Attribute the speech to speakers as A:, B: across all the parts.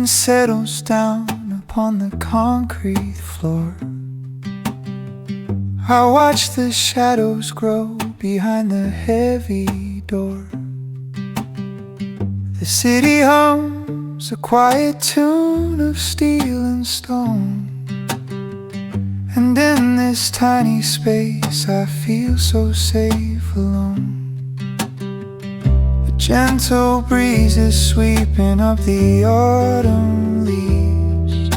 A: and settles down upon the concrete floor. I watch the shadows grow behind the heavy door. The city hums a quiet tune of steel and stone, and in this tiny space I feel so safe alone. A gentle breeze is sweeping up the autumn leaves,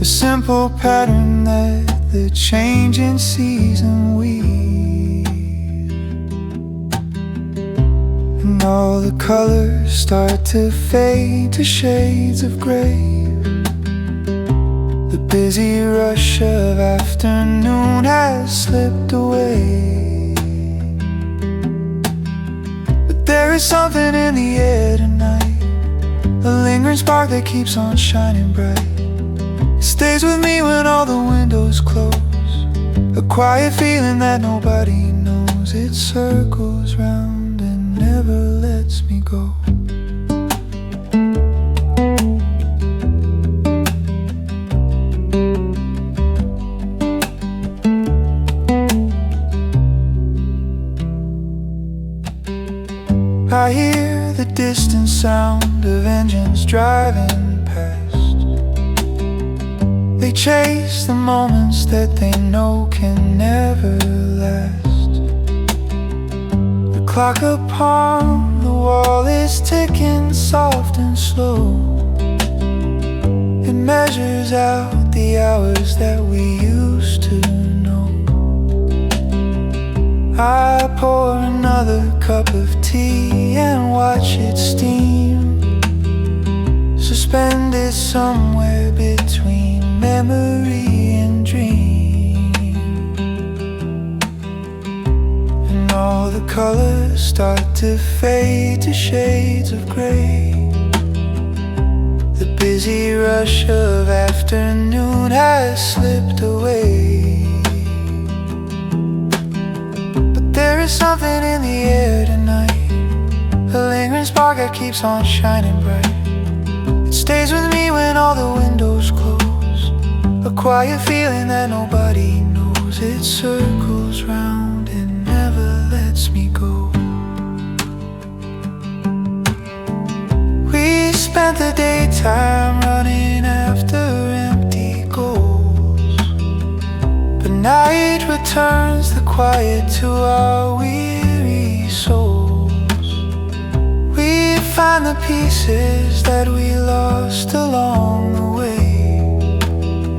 A: a simple pattern that the changing season weaves. And all the colors start to fade to shades of gray. The busy rush of afternoon has slipped away, but there is something in the air tonight, a lingering spark that keeps on shining bright. It stays with me when all the windows close, a quiet feeling that nobody knows. It circles round and never lets me go. I hear the distant sound of engines driving past. They chase the moments that they know can never last. The clock upon the wall is ticking soft and slow. It measures out the hours that we used to know. I pour another cup of tea and watch it steam, suspended somewhere between memory and dream. And all the colors start to fade to shades of gray. The busy rush of afternoon has slipped away. There is something in the air tonight, a lingering spark that keeps on shining bright. It stays with me when all the windows close, a quiet feeling that nobody knows. It circles round and never lets me go. We spent the daytime running after empty goals, but night returns the quiet to our weary souls. We find the pieces that we lost along the way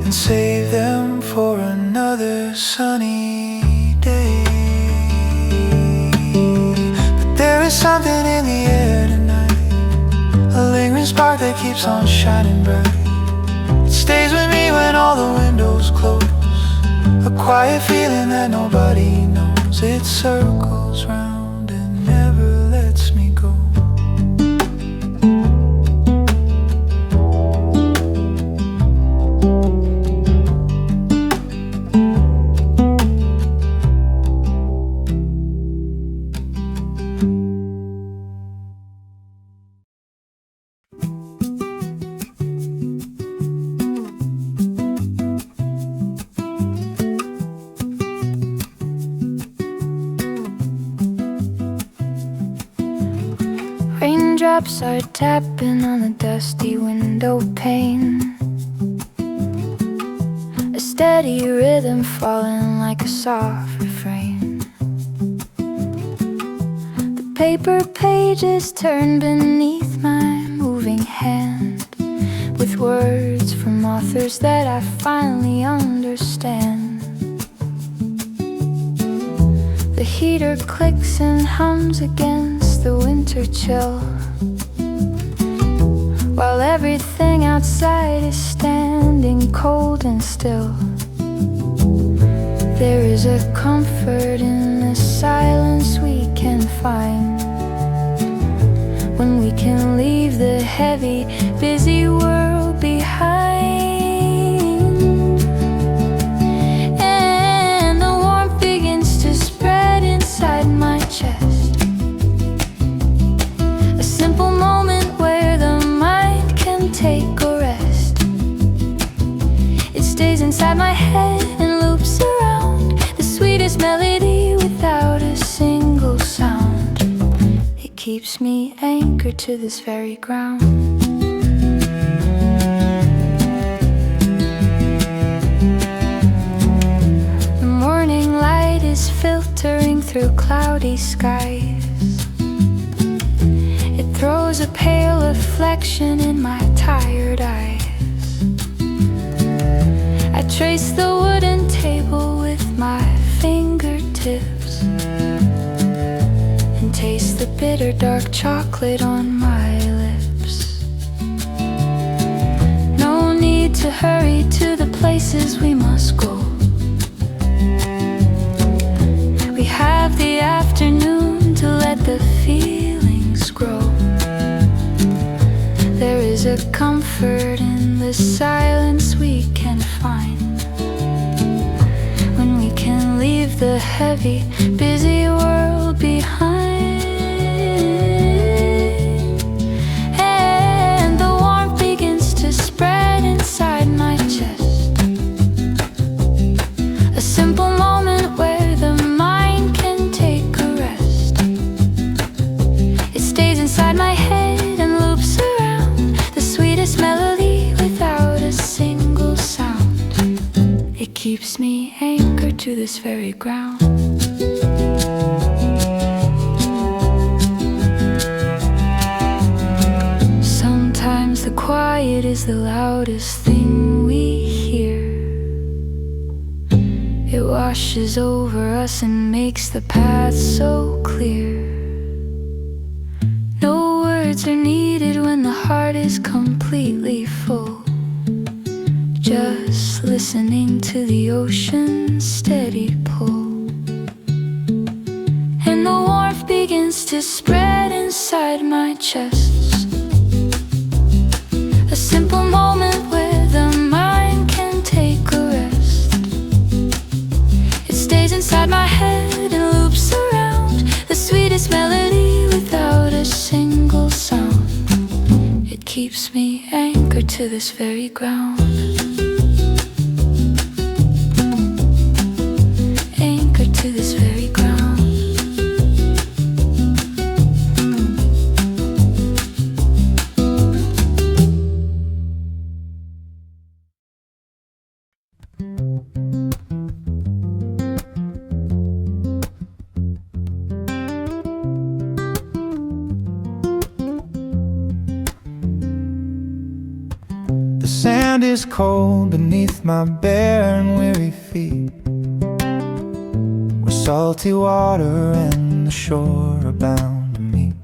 A: and save them for another sunny day. But there is something in the air tonight, a lingering spark that keeps on shining bright. It stays with me when all the windows close, a quiet feeling that nobody knows. It circles round and never lets me go.
B: Raindrops are tapping on the dusty window pane, a steady rhythm falling like a soft refrain. The paper pages turn beneath my moving hand, with words from authors that I finally understand. The heater clicks and hums against the winter chill, while everything outside is standing cold and still. There is a comfort in the silence we can find when we can leave the heavy, busy world behind. And the warmth begins to spread inside my chest, a simple moment where the mind can keeps me anchored to this very ground. The morning light is filtering through cloudy skies. It throws a pale reflection in my tired eyes. I trace the wooden table with my fingertips and taste the bitter dark chocolate on my lips. No need to hurry to the places we must go. We have the afternoon to let the feelings grow. There is a comfort in the silence we can find when we can leave the heavy, busy world behind. And the warmth begins to spread inside my chest. A simple moment where the mind can take a rest. It stays inside my head and loops around, the sweetest melody without a single sound. It keeps me anchored to this very ground. Sometimes the quiet is the loudest thing we hear. It washes over us and makes the path so clear. No words are needed when the heart is completely full. Just listening to the ocean's steady pull. And the warmth begins to spread inside my chest. A simple moment where the mind can take a rest. It stays inside my head and loops around, the sweetest melody without a single sound. It keeps me anchored to this very ground. Anchored to this very ground.
A: The sand is cold beneath my bare and weary feet, where salty water and the shore are bound to meet.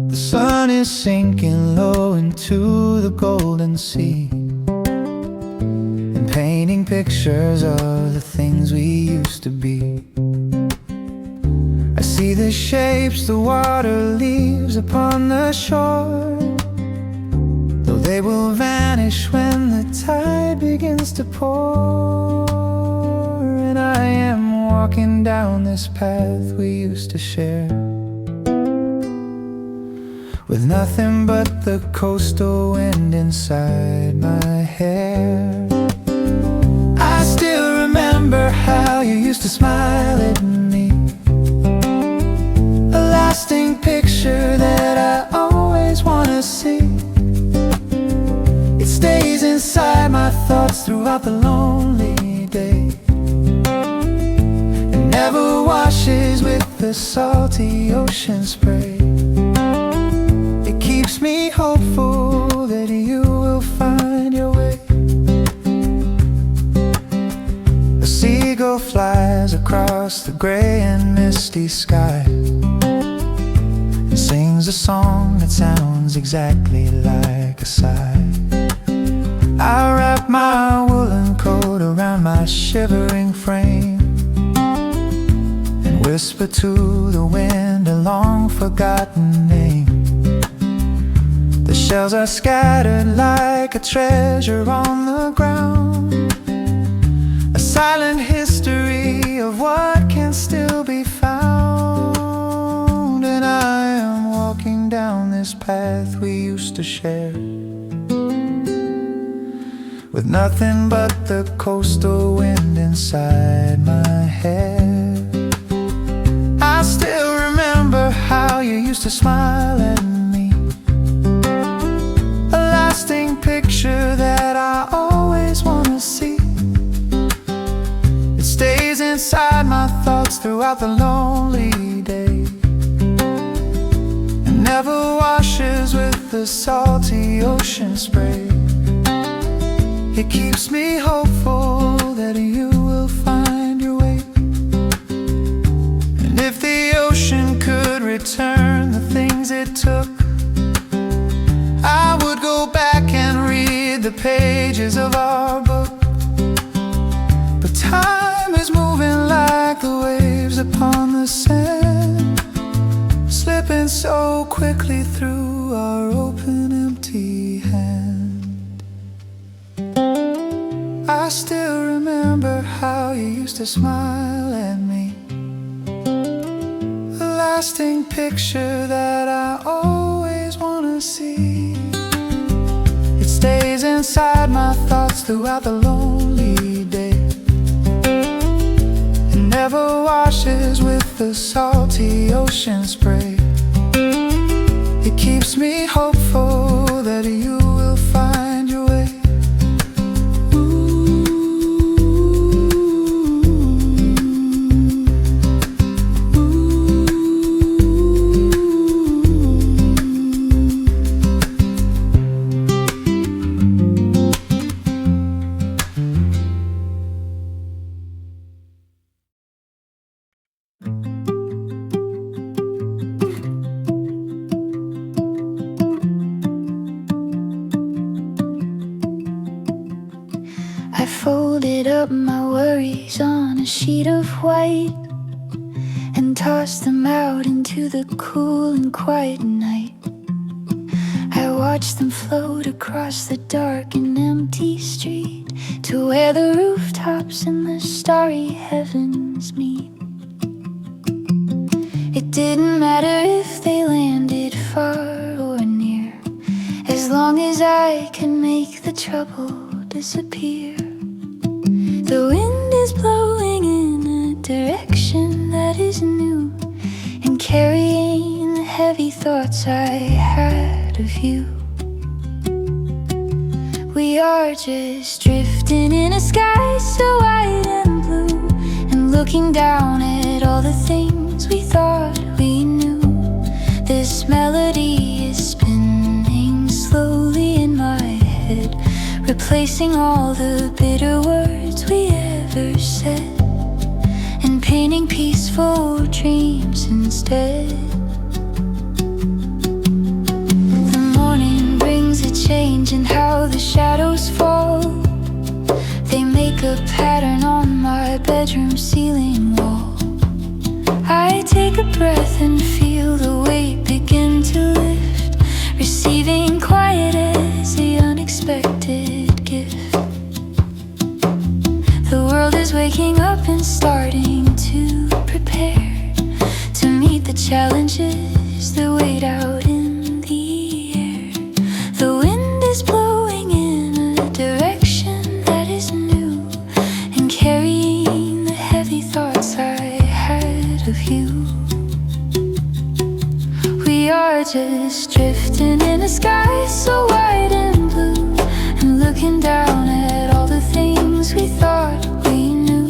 A: The sun is sinking low into the golden sea and painting pictures of the things we used to be. I see the shapes the water leaves upon the shore, though they will vanish when the tide begins to pour. And I am walking down this path we used to share, with nothing but the coastal wind inside my hair. I still remember how you used to smile at me, a lasting picture that I always want to see. It stays inside my thoughts throughout the lonely day, and never washes with the salty ocean spray. It keeps me hopeful that you will find your way. A seagull flies across the gray and misty sky and sings a song that sounds exactly like a sigh. I wrap my woolen coat around my shivering frame and whisper to the wind a long-forgotten name. The shells are scattered like a treasure on the ground, a silent history of what can still be found. And I am walking down this path we used to share, with nothing but the coastal wind inside my hair. I still remember how you used to smile at me. A lasting picture that I always wanna see. It stays inside my thoughts throughout the lonely day, and never washes with the salty ocean spray. It keeps me hopeful that you will find your way. And if the ocean could return the things it took, I would go back and read the pages of our book. But time is moving like the waves upon the sand, slipping so quickly through our open empty hand. I still remember how you used to smile at me. A lasting picture that I always wanna see. It stays inside my thoughts throughout the lonely day, and never washes with the salty ocean spray. It keeps me hopeful that you will find your way.
B: I folded up my worries on a sheet of white and tossed them out into the cool and quiet night. I watched them float across the dark and empty street to where the rooftops and the starry heavens meet. It didn't matter if they landed far or near, as long as I can make the trouble disappear. The wind is blowing in a direction that is new and carrying the heavy thoughts I had of you. We are just drifting in a sky so wide and blue, and looking down at all the things we thought we knew. This melody is spinning slowly in my head, replacing all the bitter words we ever said, and painting peaceful dreams instead. The morning brings a change in how the shadows fall. They make a pattern on my bedroom ceiling wall. I take a breath and feel the weight begin to lift, receiving quiet as the unexpected gift. The world is waking up and starting to prepare to meet the challenges that wait out in the air. The wind is blowing in a direction that is new and carrying the heavy thoughts I had of you. We are just drifting in a sky so wide and blue, and looking down at all the things we thought we knew.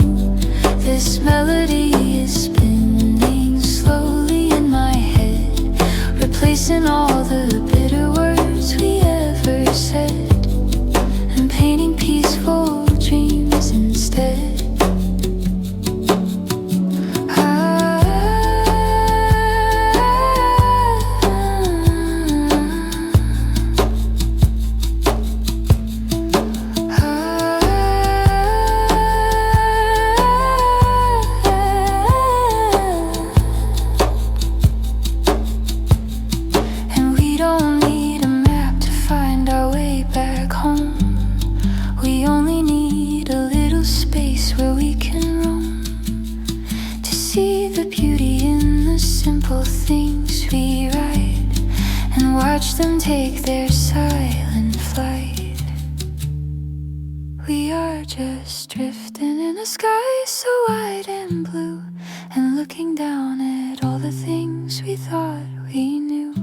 B: This melody is spinning slowly in my head, replacing all the bitter words we ever said, and painting peaceful dreams instead. Watch them take their silent flight. We are just drifting in a sky so wide and blue, and looking down at all the things we thought we knew.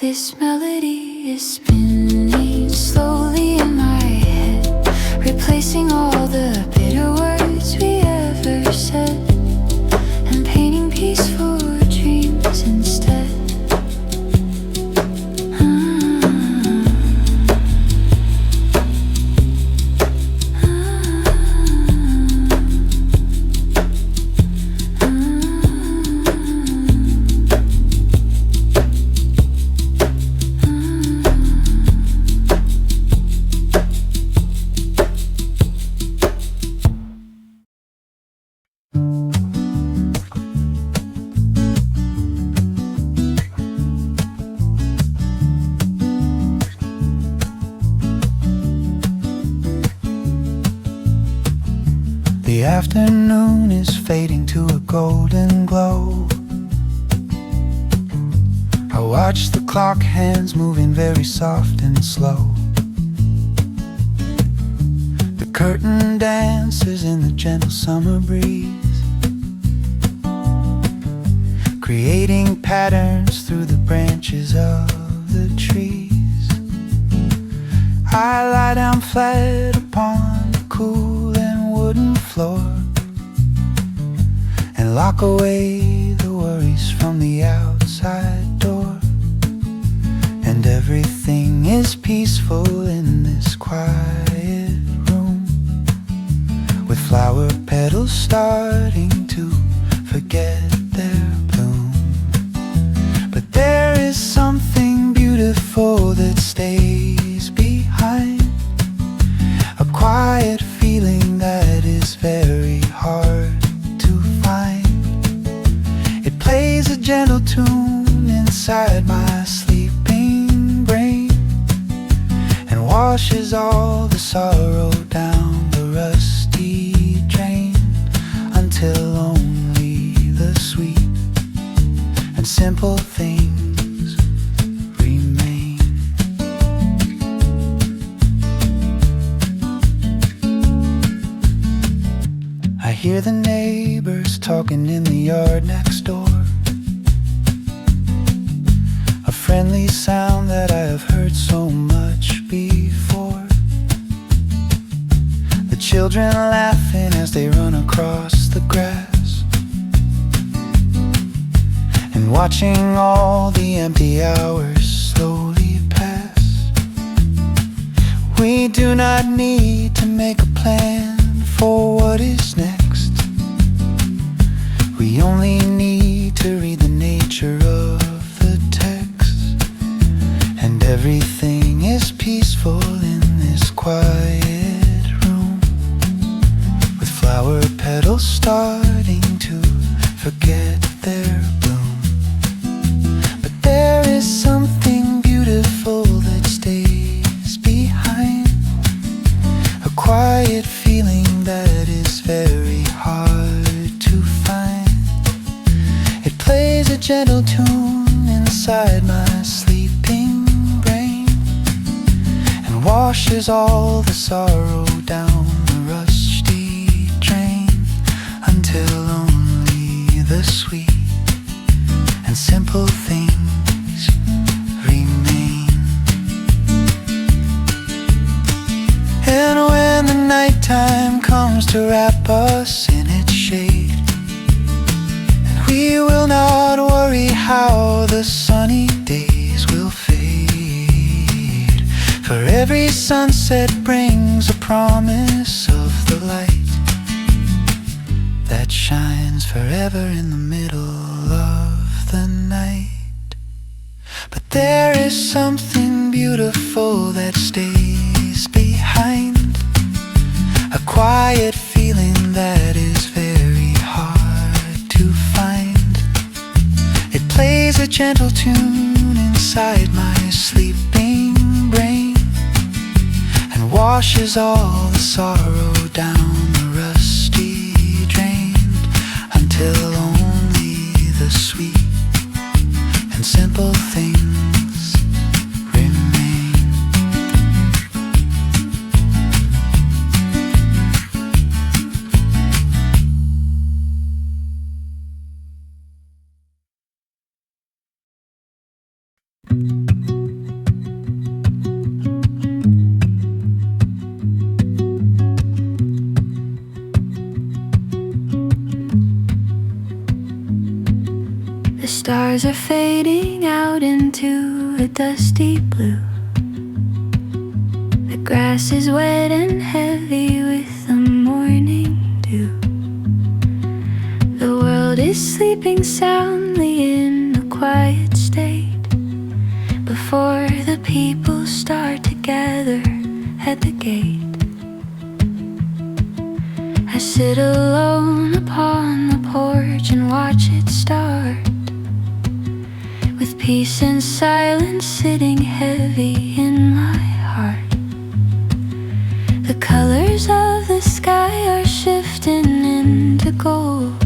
B: This melody is spinning slowly in my head, replacing all the bitter words we ever said, and painting peaceful dreams instead.
A: The afternoon is fading to a golden glow. I watch the clock hands moving very soft and slow. The curtain dances in the gentle summer breeze, creating patterns through the branches of the trees. I lie down flat upon the cool and wooden floor and lock away the worries from the outside door. And everything is peaceful in this quiet room, with flower petals starting to forget their bloom. But there is something beautiful that stays behind, a quiet feeling that is very hard to find. It plays a gentle tune inside my sleeping brain and washes all the sorrow down the rusty drain, until only the sweet and simple things remain. I hear the neighbors talking in the yard next door, a friendly sound that I have heard so much before. The children laughing as they run across the grass, and watching all the empty hours slowly pass. We do not need to make a plan for what is next. We only need to read the nature of the text, and everything is peaceful in this quiet room, with flower petals starting to forget their bloom. But there is something beautiful that stays behind, a quiet feeling that is very hard to find. It plays a gentle tune inside my sleeping brain and washes all the sorrow down the rusty drain, until only the sweet and simple things remain. And when the nighttime comes to wrap us in its shade, and we will not worry how the sunny days will fade, for every sunset brings a promise of the light that shines forever in the middle of the night. But there is something beautiful that stays behind, a quiet feeling that is very hard to find. It plays a gentle tune inside my sleeping brain and washes all the sorrow down the rusty drain, until only the sweet and simple things
B: stars are fading out into a dusty blue. The grass is wet and heavy with the morning dew. The world is sleeping soundly in a quiet state before the people start to gather at the gate. I sit alone upon the porch and watch it start, with peace and silence sitting heavy in my heart. The colors of the sky are shifting into gold,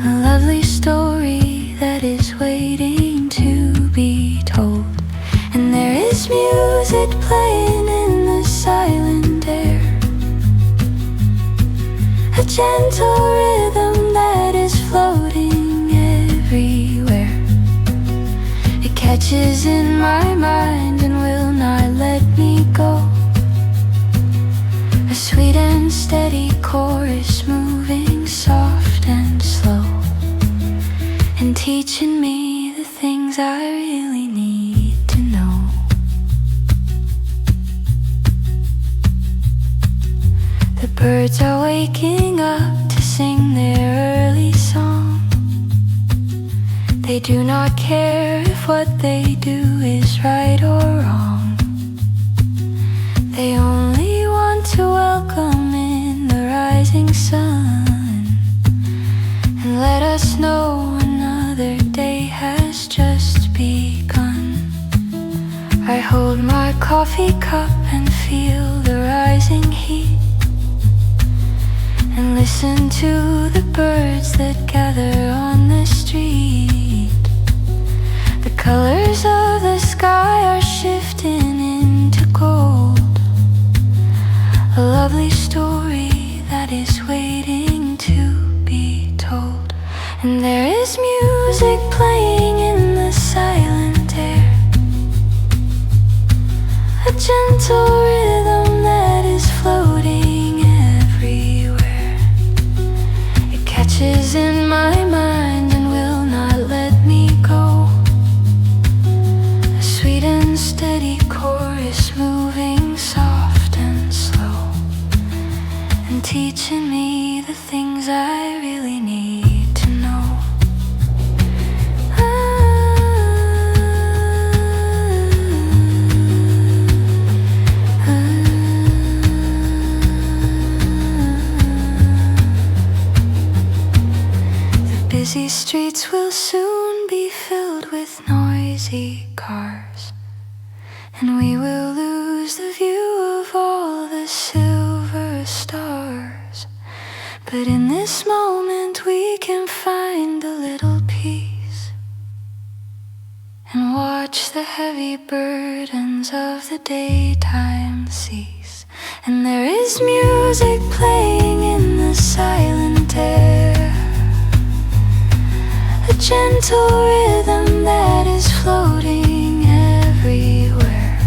B: a lovely story that is waiting to be told. And there is music playing in the silent air, a gentle rhythm that is floating everywhere. It catches in my mind and will not let me go. A sweet and steady chorus moving soft and slow, and teaching me the things I really need to know. The birds are waking up to sing their early song. They do not care if what they do is right or wrong. They only want to welcome in the rising sun and let us know another day has just begun. I hold my coffee cup and feel the rising heat, and listen to the birds that gather on the street. The colors of the sky are shifting into gold, a lovely story that is waiting to be told. And there is music playing in the silent air, a gentle rhythm that is floating everywhere. It catches in my mind and will not let me go. A sweet and steady chorus moving soft and slow, and teaching me the things I really need to know. The busy streets will soon be filled with noisy cars, and we will lose the view of all the silver stars. But in this moment we can find a little peace and watch the heavy burdens of the daytime cease. And there is music playing in the silent air, a gentle rhythm that is floating everywhere.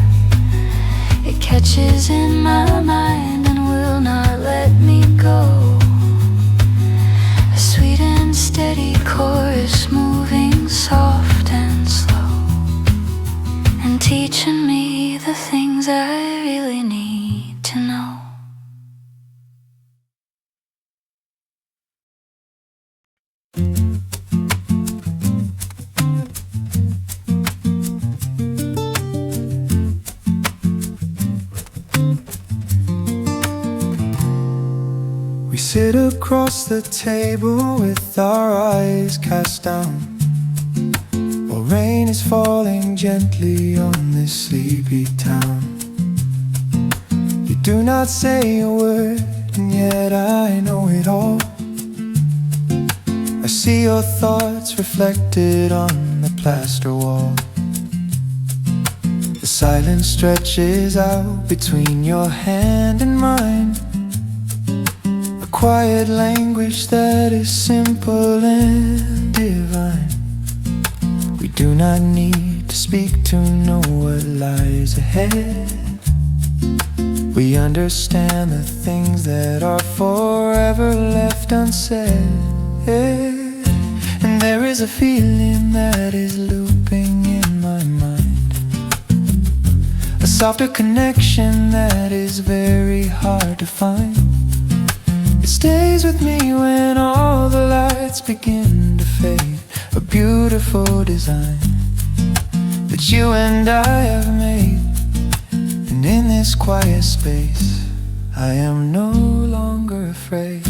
B: It catches in my mind and will not let me go. A sweet and steady chorus moving soft and slow, and teaching me the things I really need to know.
A: We sit across the table with our eyes cast down, while rain is falling gently on this sleepy town. You do not say a word, and yet I know it all. I see your thoughts reflected on the plaster wall. The silence stretches out between your hand and mine, a quiet language that is simple and divine. We do not need to speak to know what lies ahead. We understand the things that are forever left unsaid. And there is a feeling that is looping in my mind, a softer connection that is very hard to find. It stays with me when all the lights begin to fade, a beautiful design that you and I have made. And in this quiet space, I am no longer afraid.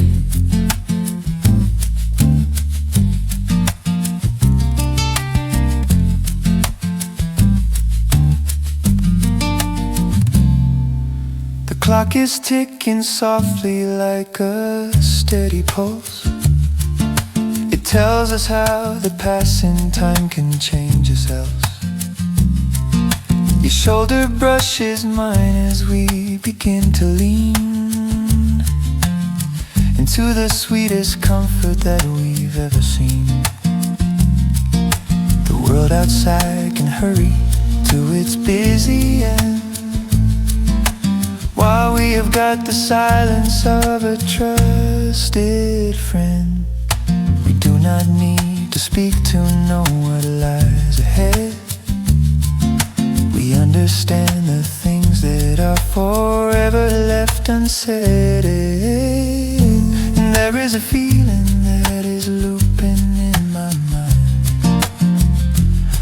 A: The clock is ticking softly like a steady pulse. It tells us how the passing time can change us else. Your shoulder brushes mine as we begin to lean into the sweetest comfort that we've ever seen. The world outside can hurry to its busy end, while we have got the silence of a trusted friend. We do not need to speak to know what lies ahead. We understand the things that are forever left unsaid. And there is a feeling that is looping in my mind,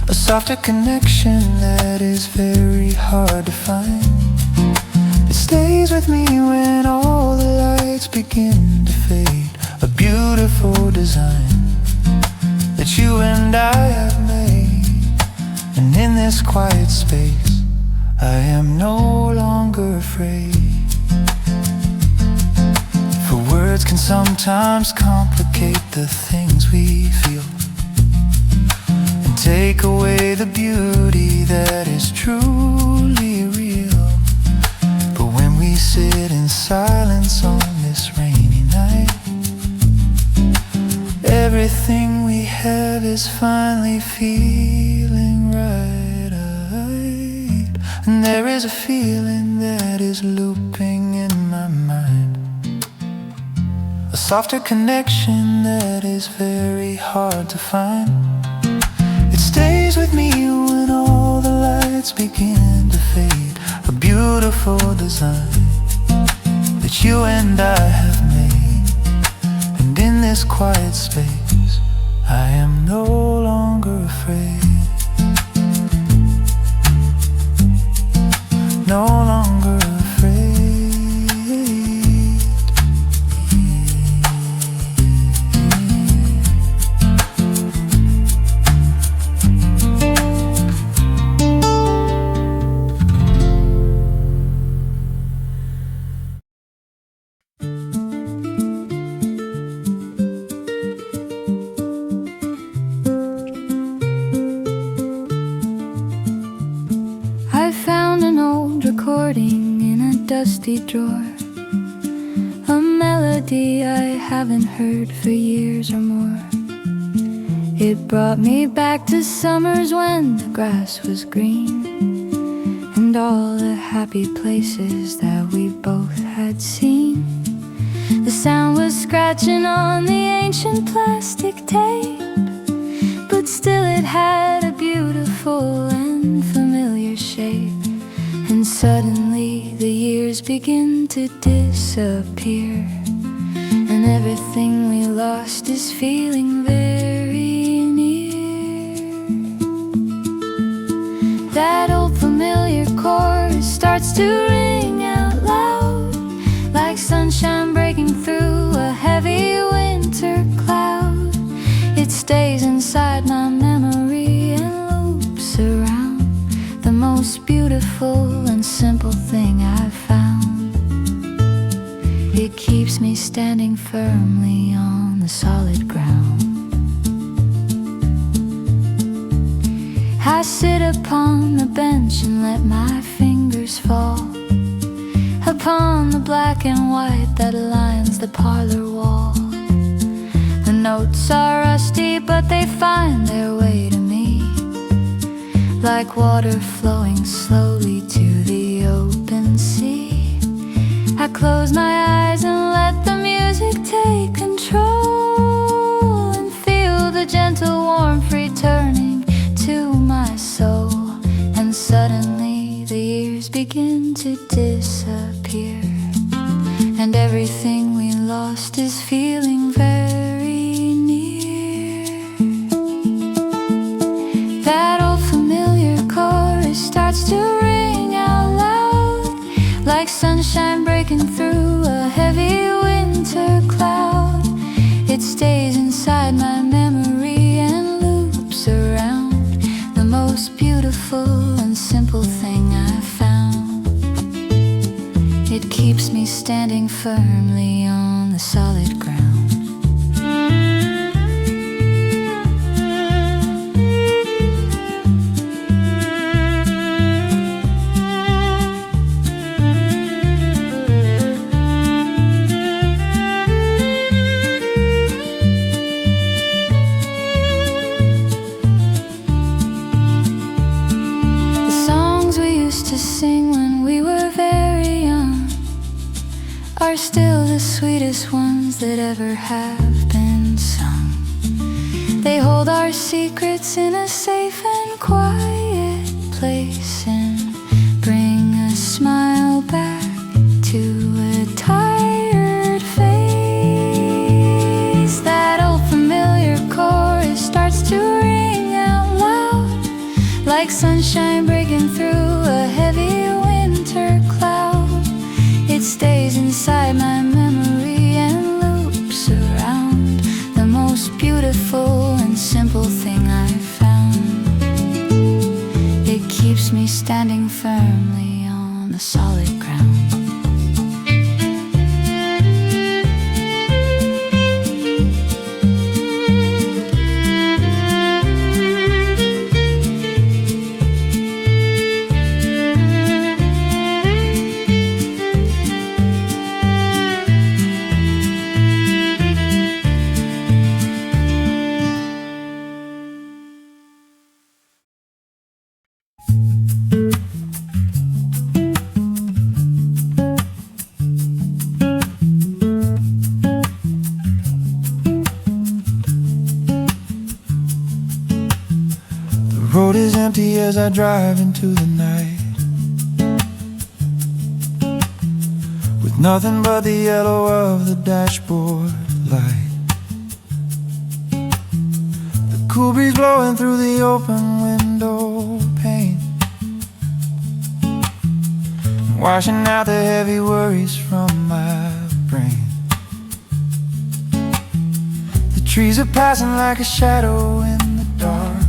A: a softer connection that is very hard to find. It stays with me when all the lights begin to fade, a beautiful design that you and I have made. And in this quiet space, I am no longer afraid. For words can sometimes complicate the things we feel and take away the beauty that is truly real. But when we sit in silence on this rainy night, everything we have is finally feeling right. And there is a feeling that is looping in my mind, a softer connection that is very hard to find. It stays with me when all the lights begin to fade, a beautiful design that you and I have made. And in this quiet space, I am no longer afraid. No longer afraid.
B: I found an old recording in a dusty drawer, a melody I haven't heard for years or more. It brought me back to summers when the grass was green, and all the happy places that we both had seen. The sound was scratching on the ancient plastic tape, but still it had a beautiful and familiar shape. And suddenly the years begin to disappear, and everything we lost is feeling very near. That old familiar chorus starts to ring out loud, like sunshine breaking through a heavy winter cloud. It stays inside my memory and loops around, the most beautiful and simple thing I've found. It keeps me standing firmly on the solid ground. I sit upon the bench and let my fingers fall upon the black and white that lines the parlor wall. The notes are rusty, but they find their way to me, like water flowing slowly to the open sea. I close my eyes and let the music take control, and feel the gentle fears begin to disappear, and everything we lost is feeling very near. That old familiar chorus starts to ring out loud, like sunshine breaking through a heavy winter cloud. It stays inside my memory and loops around, the most beautiful and simple thing I've found. It keeps me standing firmly on the solid ground. Are still the sweetest ones that ever have been sung. They hold our secrets in a safe and quiet place and bring a smile back to a tired face. That old familiar chorus starts to ring out loud, like sunshine breaking through a heavy winter cloud. It stays inside my memory and loops around, the most beautiful and simple thing I've found. It keeps me standing firmly on the solid ground.
A: The road is empty as I drive into the night, with nothing but the yellow of the dashboard light. The cool breeze blowing through the open window pane, washing out the heavy worries from my brain. The trees are passing like a shadow in the dark,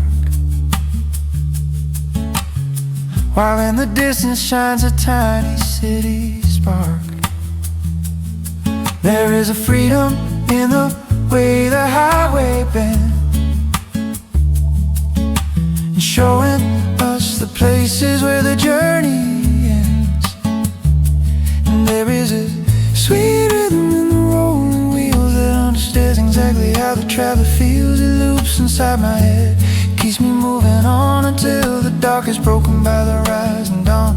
A: while in the distance shines a tiny city spark. There is a freedom in the way the highway bends, and showing us the places where the journey ends. And there is a sweet rhythm in the rolling wheels that understands exactly how the traveler feels. It loops inside my head, keeps me moving on until the dark is broken by the rising dawn,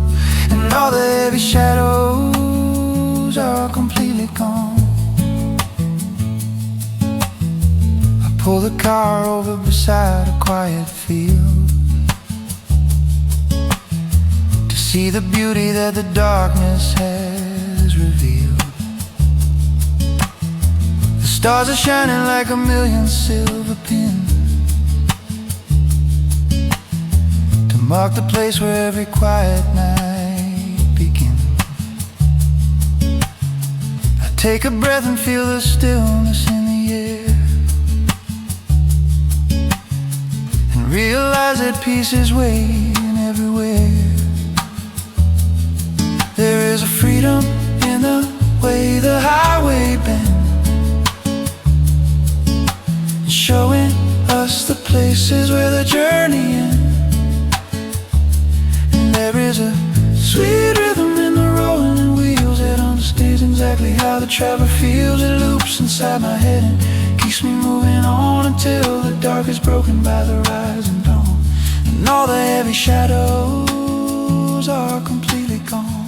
A: and all the heavy shadows are completely gone. I pull the car over beside a quiet field to see the beauty that the darkness has revealed. The stars are shining like a million silver pins to mark the place where every quiet night begins. I take a breath and feel the stillness in the air, and realize that peace is waiting everywhere. There is a freedom in the way the highway bends, showing us the places where the journey ends. And there is a sweet rhythm in the rolling wheels that understands exactly how the traveler feels. It loops inside my head and keeps me moving on until the dark is broken by the rising dawn, and all the heavy shadows are completely gone.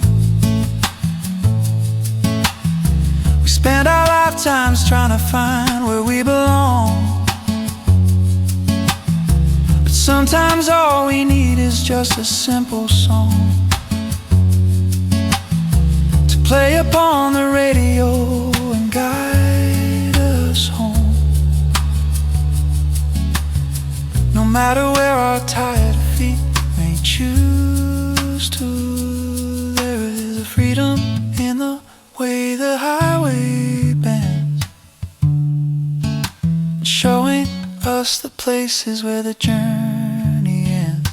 A: We spend our lifetimes trying to find where we belong, but sometimes all we need is just a simple song. up on the radio and guide us home. No matter where our tired feet may choose to, there is a freedom in the way the highway bends, showing us the places where the journey ends.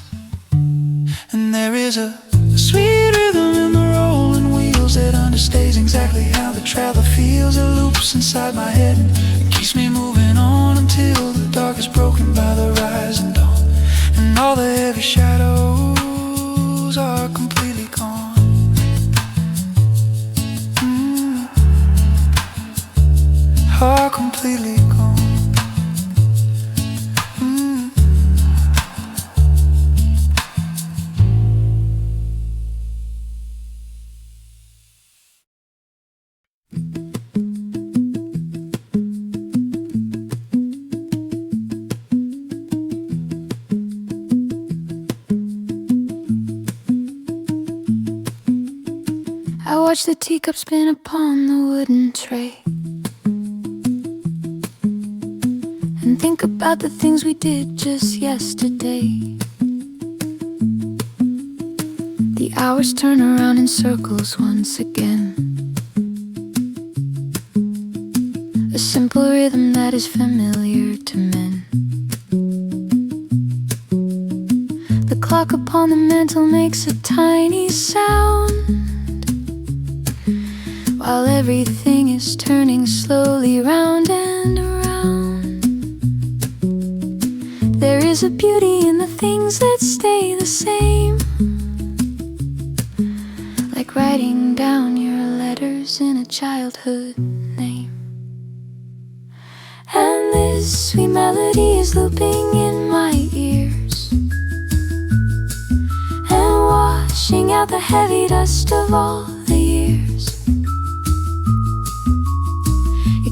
A: And there is a sweet rhythm in the rolling wheels that understays exactly how the traveler feels. It loops inside my head and keeps me moving on until the dark is broken by the rising dawn, and all the heavy shadows are completely gone. Are completely gone.
B: I watch the teacup spin upon the wooden tray and think about the things we did just yesterday. The hours turn around in circles once again, a simple rhythm that is familiar to men. The clock upon the mantel makes a tiny sound, while everything is turning slowly round and around. There is a beauty in the things that stay the same, like writing down your letters in a childhood name. And this sweet melody is looping in my ears and washing out the heavy dust of all the years.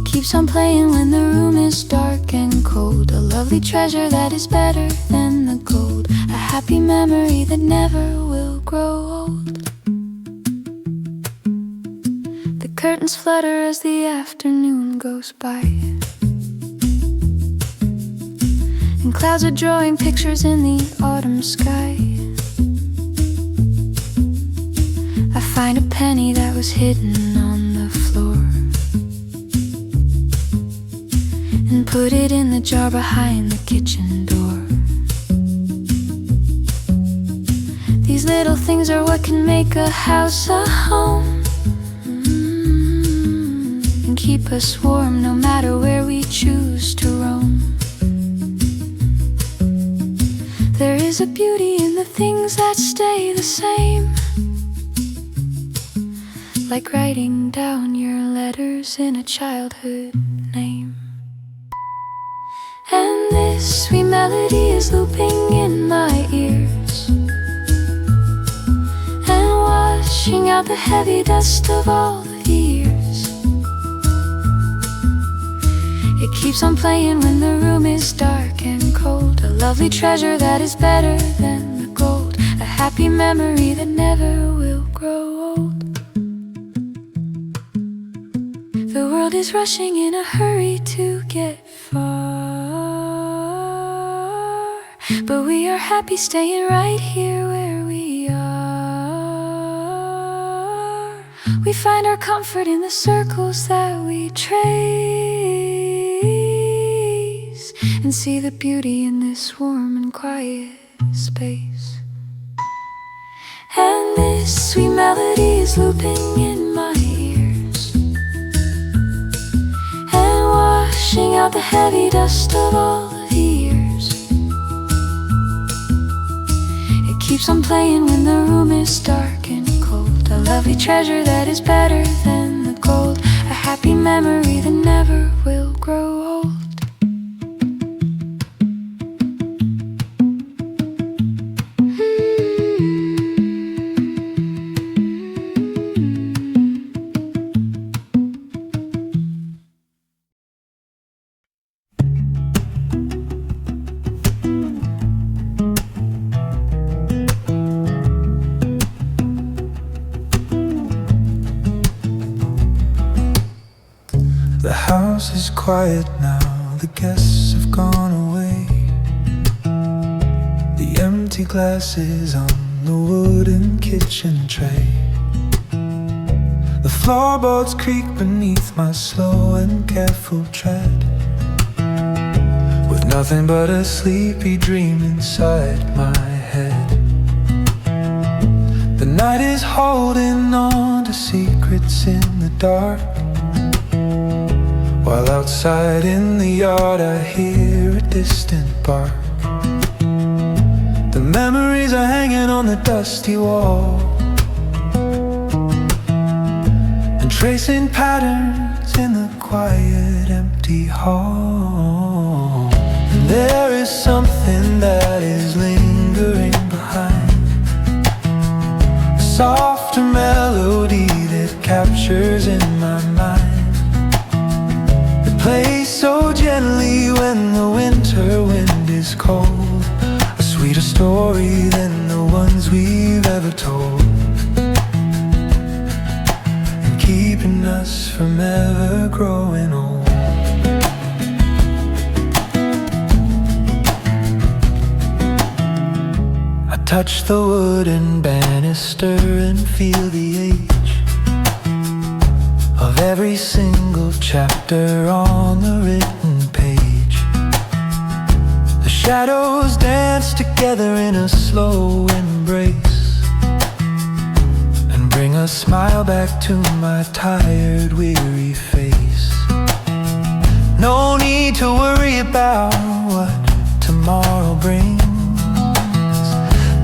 B: Keeps on playing when the room is dark and cold, a lovely treasure that is better than the gold, a happy memory that never will grow old. The curtains flutter as the afternoon goes by, and clouds are drawing pictures in the autumn sky. I find a penny that was hidden on the floor and put it in the jar behind the kitchen door. These little things are what can make a house a home, and keep us warm no matter where we choose to roam. There is a beauty in the things that stay the same, like writing down your letters in a childhood name. And this sweet melody is looping in my ears and washing out the heavy dust of all the years. It keeps on playing when the room is dark and cold, a lovely treasure that is better than the gold, a happy memory that never will grow old. The world is rushing in a hurry to get far, but we are happy staying right here where we are. We find our comfort in the circles that we trace, and see the beauty in this warm and quiet space. And this sweet melody is looping in my ears and washing out the heavy dust of all the years. It keeps on playing when the room is dark and cold, a lovely treasure that is better than the gold, a happy memory that never will grow old.
A: house is quiet now, the guests have gone away. The empty glasses on the wooden kitchen tray. The floorboards creak beneath my slow and careful tread, with nothing but a sleepy dream inside my head. The night is holding on to secrets in the dark, while outside in the yard I hear a distant bark. The memories are hanging on the dusty wall, and tracing patterns in the quiet empty hall. And there is something that is lingering behind, a softer melody that captures in my mind. Play so gently when the winter wind is cold, a sweeter story than the ones we've ever told, and keeping us from ever growing old. I touch the wooden banister and feel the age of every single chapter on the written page. The shadows dance together in a slow embrace, and bring a smile back to my tired, weary face. No need to worry about what tomorrow brings.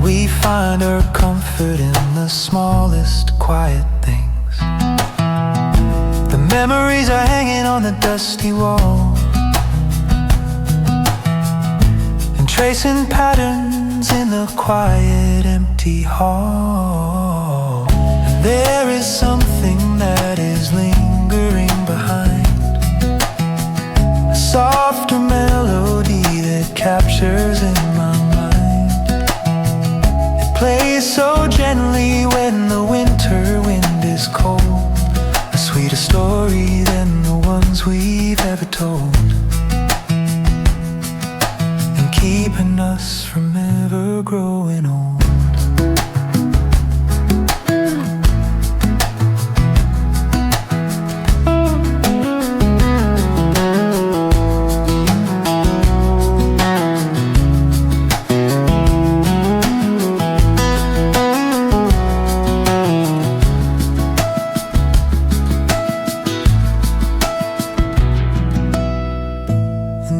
A: We find our comfort in the smallest quiet things. Memories are hanging on the dusty wall, and tracing patterns in the quiet empty hall. And there is something that is lingering behind, a softer melody that captures in my mind. It plays so gently when the winter wind is cold, a sweeter story than the ones we've ever told, and keeping us from ever growing old.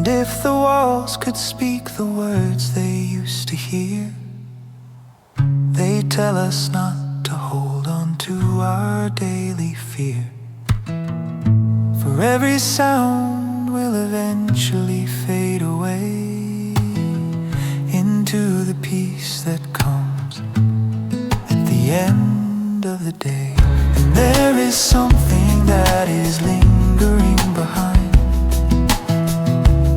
A: If the walls could speak the words they used to hear, they tell us not to hold on to our daily fear. For every sound will eventually fade away into the peace that comes at the end of the day. And there is something that is lingering behind,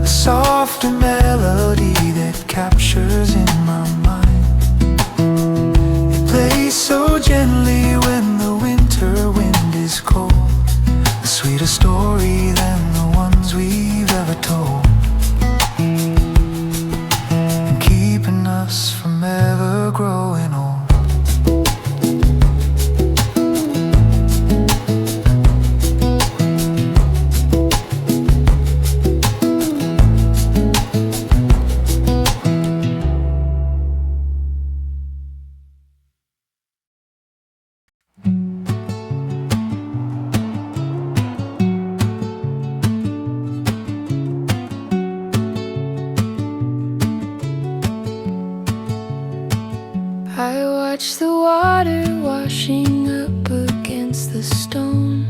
A: a softer melody that captures in my mind. It plays so gently when the winter wind is cold, a sweeter story than the ones we've ever told, and keeping us from ever growing old.
B: I watch the water washing up against the stone,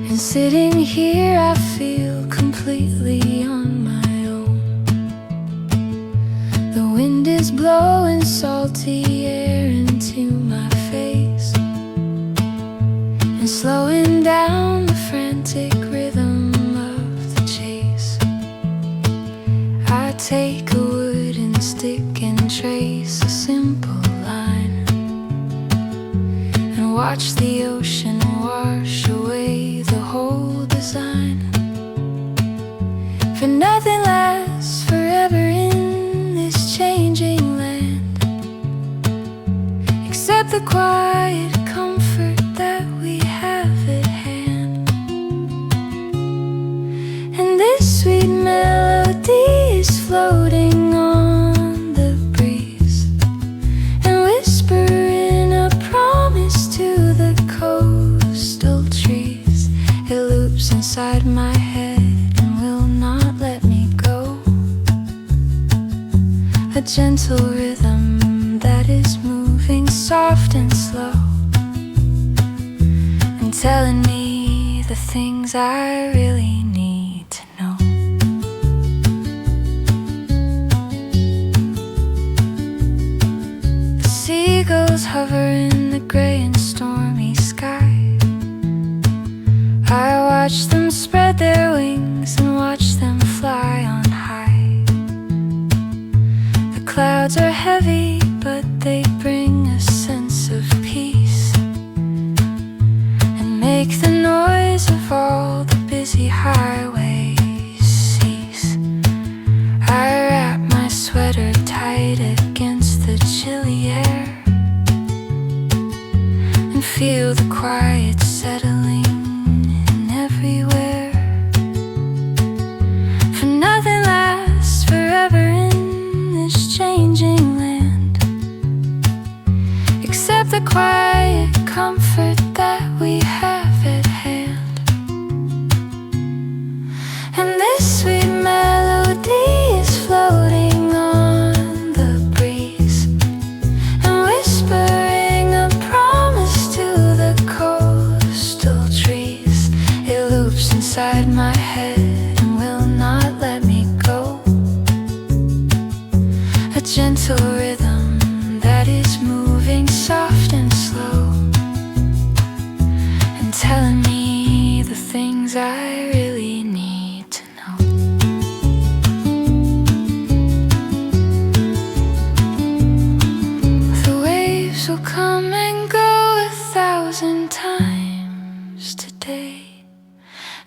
B: and sitting here I feel completely on my own. The wind is blowing salty air into my face, and slowing down the frantic rhythm of the chase. I take a wooden stick and trace a simple line, and watch the ocean wash away the whole quiet comfort that we have at hand. And this sweet melody is floating on the breeze and whispering a promise to the coastal trees. It loops inside my head and will not let me go. A gentle rhythm that is moving soft and slow and telling me the things I really need to know. The seagulls hover in the gray and stormy sky. I watch them spread their wings and watch them fly on high. The clouds are heavy, but they bring a sense of peace and make the noise of all the busy highways cease. I wrap my sweater tight against the chilly air and feel the quiet settling in everywhere. For nothing lasts forever in this changing land, except the quiet comfort that we have at hand. And this sweet melody is floating on the breeze and whispering a promise to the coastal trees. It loops inside my head and will not let me go. A gentle rhythm that is moving soft and slow and telling me the things I really need to know. The waves will come and go 1,000 times today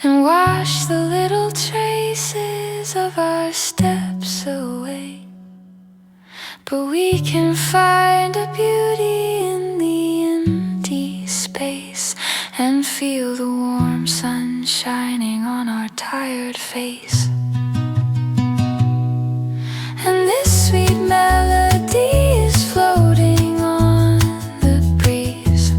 B: and wash the little traces of our steps away. But we can find a beauty in the empty space and feel the warm sun shining on our tired face. And this sweet melody is floating on the breeze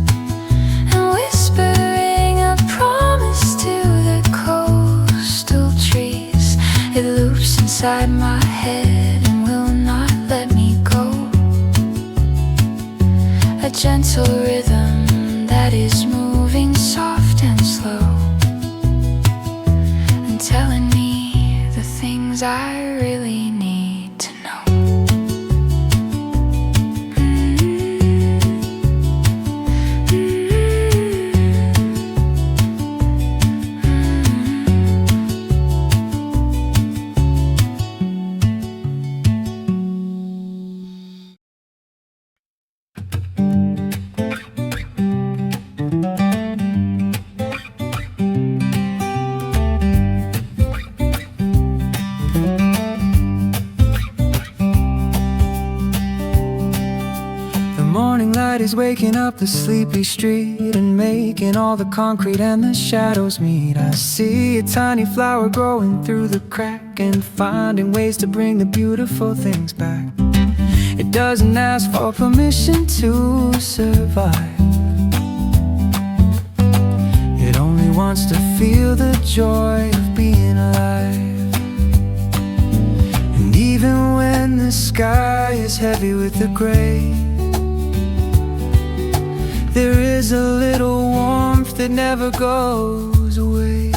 B: and whispering a promise to the coastal trees. It loops inside my head and will not let me go. A gentle rhythm that is moving soft and slow and telling me the things I really need to know.
A: Is waking up the sleepy street and making all the concrete and the shadows meet. I see a tiny flower growing through the crack and finding ways to bring the beautiful things back. It doesn't ask for permission to survive. It only wants to feel the joy of being alive. And even when the sky is heavy with the gray, there is a little warmth that never goes away.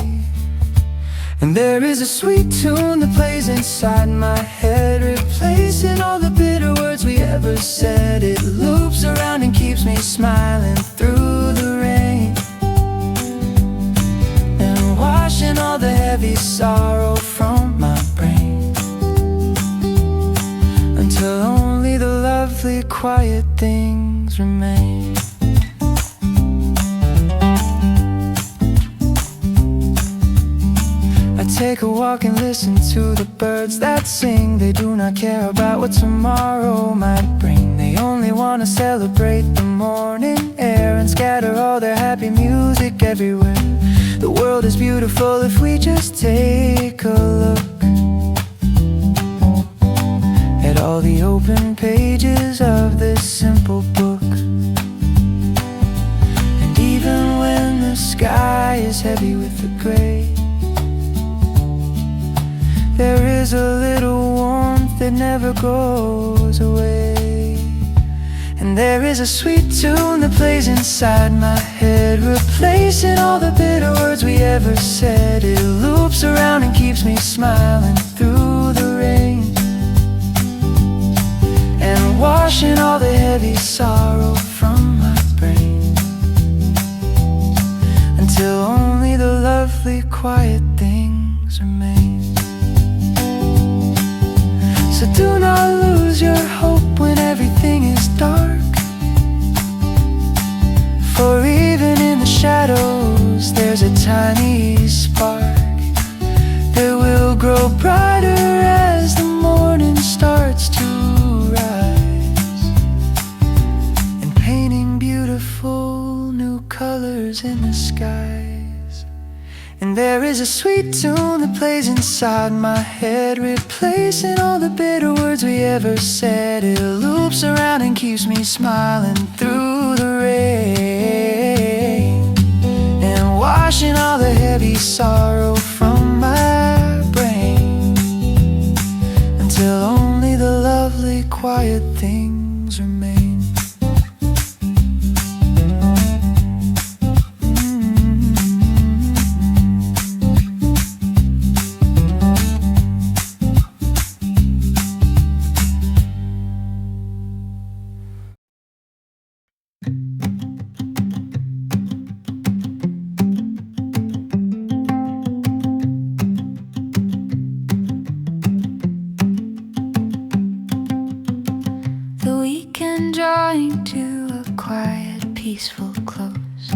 A: And there is a sweet tune that plays inside my head, replacing all the bitter words we ever said. It loops around and keeps me smiling through the rain and washing all the heavy sorrow from my brain, until only the lovely quiet things remain. Take a walk and listen to the birds that sing. They do not care about what tomorrow might bring. They only want to celebrate the morning air and scatter all their happy music everywhere. The world is beautiful if we just take a look at all the open pages of this simple book. And even when the sky is heavy with the gray, there is a little warmth that never goes away. And there is a sweet tune that plays inside my head, replacing all the bitter words we ever said. It loops around and keeps me smiling through the rain, and washing all the heavy sorrow from my brain, until only the lovely quiet things remain. So do not lose your hope when everything is dark, for even in the shadows there's a tiny spark that will grow brighter as the morning starts to rise, and painting beautiful new colors in the skies. And there is a sweet tune that plays inside my head, replacing all the bitter words we ever said. It loops around and keeps me smiling through the rain, and washing all the heavy sorrow from my brain, until only the lovely quiet things remain. Drawing to a quiet, peaceful close,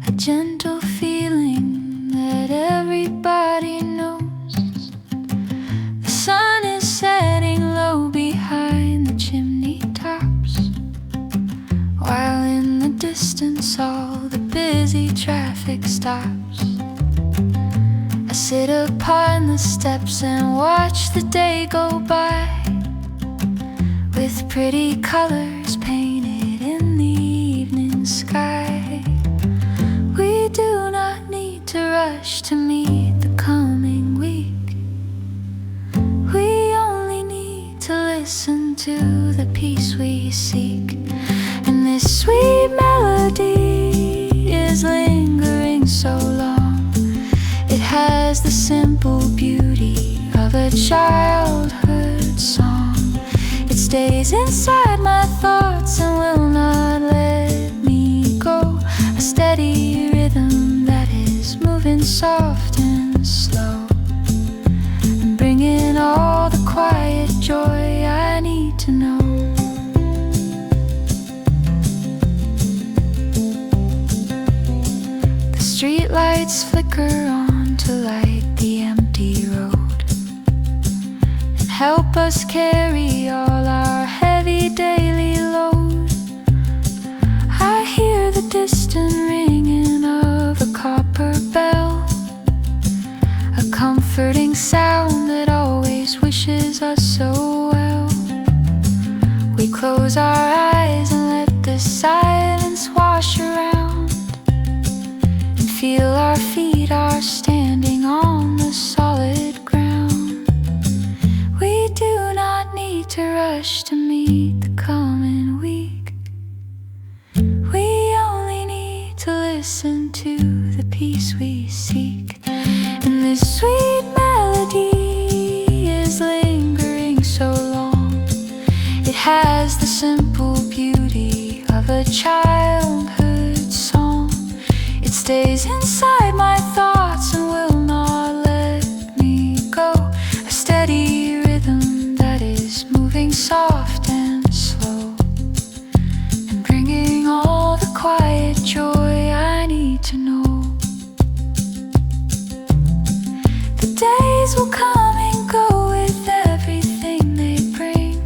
A: a gentle feeling that everybody knows. The sun is setting low behind the chimney tops, while in the distance all the busy traffic stops. I sit upon the steps and watch the day go by, with pretty colors painted in the evening sky. We do not need to rush to meet the coming week. We only need to listen to the peace we seek. And this sweet melody is lingering so long. It has the simple beauty of a childhood song. It stays inside my thoughts and will not let me go. A steady rhythm that is moving soft and slow, and bringing all the quiet joy I need to know. The street lights flicker on to light the empty road, help us carry all our heavy daily load. I hear the distant ringing of a copper bell, a comforting sound that always wishes us so well. We close our eyes and let the silence wash around, and feel our feet are standing on the solid ground. We do not need to rush to meet the coming week. We only need to listen to the peace we seek. And this sweet melody is lingering so long. It has the simple beauty of a childhood song. It stays inside my thoughts and will not let me go. A steady rhythm that is moving soft and slow, and bringing all the quiet joy I need to know. The days will come and go with everything they bring,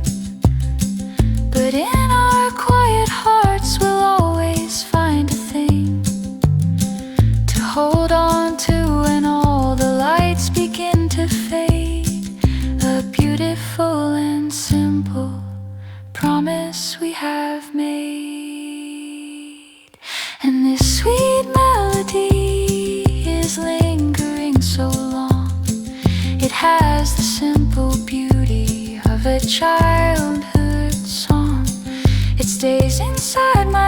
B: childhood song. It stays inside my